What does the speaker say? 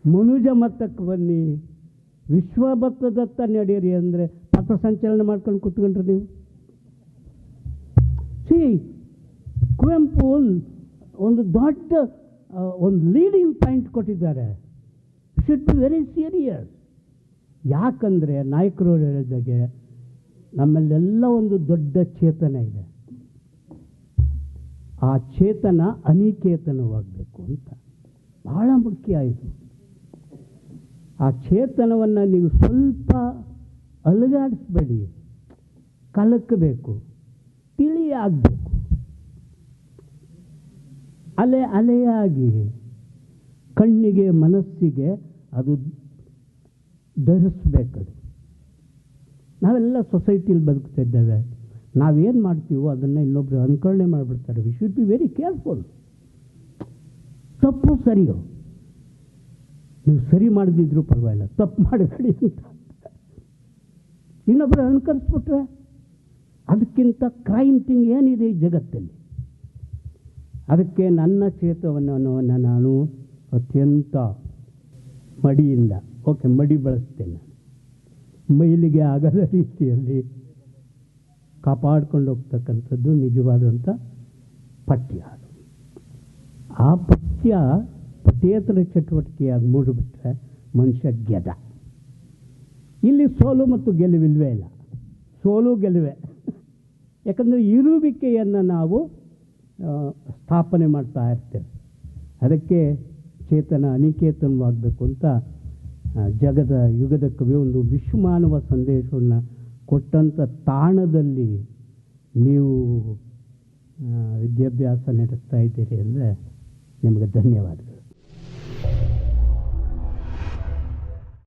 ಮನುಜ ಮಟ್ಟಕ್ಕೆ ಬನ್ನಿ, ವಿಶ್ವಮಟ್ಟದತ್ತ ನಡೆಯಿರಿ ಅಂದರೆ ಪಥಸಂಚಲನ ಮಾಡ್ಕೊಂಡು ಕೂತ್ಕೊಂಡ್ರೆ ನೀವು. ಸಿ ಕುವೆಂಪು ಒಂದು ದೊಡ್ಡ ಒಂದು ಲೀಡಿಂಗ್ ಪಾಯಿಂಟ್ ಕೊಟ್ಟಿದ್ದಾರೆ. Should be very serious. ಯಾಕಂದರೆ ನಾಯಕರು ಹೇಳಿದಾಗೆ ನಮ್ಮಲ್ಲೆಲ್ಲ ಒಂದು ದೊಡ್ಡ ಚೇತನ ಇದೆ. ಆ ಚೇತನ ಅನಿಕೇತನವಾಗಬೇಕು ಅಂತ ಬಹಳ ಮುಖ್ಯ ಇದು. ಆ ಚೇತನವನ್ನು ನೀವು ಸ್ವಲ್ಪ ಅಲುಗಾಡಿಸ್ಬೇಡಿ, ಕಲಕಬೇಕು, ತಿಳಿಯಾಗಬೇಕು. ಅಲೆಯಾಗಿ ಕಣ್ಣಿಗೆ ಮನಸ್ಸಿಗೆ ಅದು ಧರಿಸ್ಬೇಕದು. ನಾವೆಲ್ಲ ಸೊಸೈಟಿಯಲ್ಲಿ ಬದುಕ್ತಿದ್ದೇವೆ. ನಾವೇನು ಮಾಡ್ತೀವೋ ಅದನ್ನು ಇನ್ನೊಬ್ಬರು ಅನುಕರಣೆ ಮಾಡಿಬಿಡ್ತಾರೆ. We should be very careful. ತಪ್ಪು ಸರಿಯೋ, ನೀವು ಸರಿ ಮಾಡದಿದ್ರೂ ಪರವಾಗಿಲ್ಲ, ತಪ್ಪು ಮಾಡಬೇಡಿ ಅಂತ ಇನ್ನೊಬ್ಬರು ಅನುಕರಿಸ್ಬಿಟ್ರೆ ಅದಕ್ಕಿಂತ ಕ್ರೈಮ್ ಥಿಂಗ್ ಏನಿದೆ ಈ ಜಗತ್ತಲ್ಲಿ. ಅದಕ್ಕೆ ನನ್ನ ಚೇತನವನ್ನು ನಾನು ಅತ್ಯಂತ ಮಡಿಯಿಂದ, ಮಡಿ ಬಳಸ್ತೇನೆ, ಮೈಲಿಗೆ ಆಗದ ರೀತಿಯಲ್ಲಿ ಕಾಪಾಡ್ಕೊಂಡು ಹೋಗ್ತಕ್ಕಂಥದ್ದು ನಿಜವಾದಂಥ ಪಠ್ಯ. ಆ ಪಠ್ಯ ಪಠ್ಯೇತರ ಚಟುವಟಿಕೆಯಾಗಿ ಮೂಡಿಬಿಟ್ರೆ ಮನುಷ್ಯ ಗೆದ. ಇಲ್ಲಿ ಸೋಲು ಮತ್ತು ಗೆಲುವಿಲ್ವೇ ಇಲ್ಲ, ಸೋಲು ಗೆಲುವೆ. ಯಾಕಂದರೆ ಇರುವಿಕೆಯನ್ನು ನಾವು ಸ್ಥಾಪನೆ ಮಾಡ್ತಾ ಇರ್ತೇವೆ. ಅದಕ್ಕೆ ಚೇತನ ಅನಿಕೇತನವಾಗಬೇಕು ಅಂತ ಜಗದ ಯುಗದ ಕವಿ ಒಂದು ವಿಶ್ವಮಾನವ ಸಂದೇಶವನ್ನು ಕೊಟ್ಟಂಥ ತಾಣದಲ್ಲಿ ನೀವು ವಿದ್ಯಾಭ್ಯಾಸ ನಡೆಸ್ತಾ ಇದ್ದೀರಿ ಅಂದರೆ ನಿಮಗೆ ಧನ್ಯವಾದಗಳು.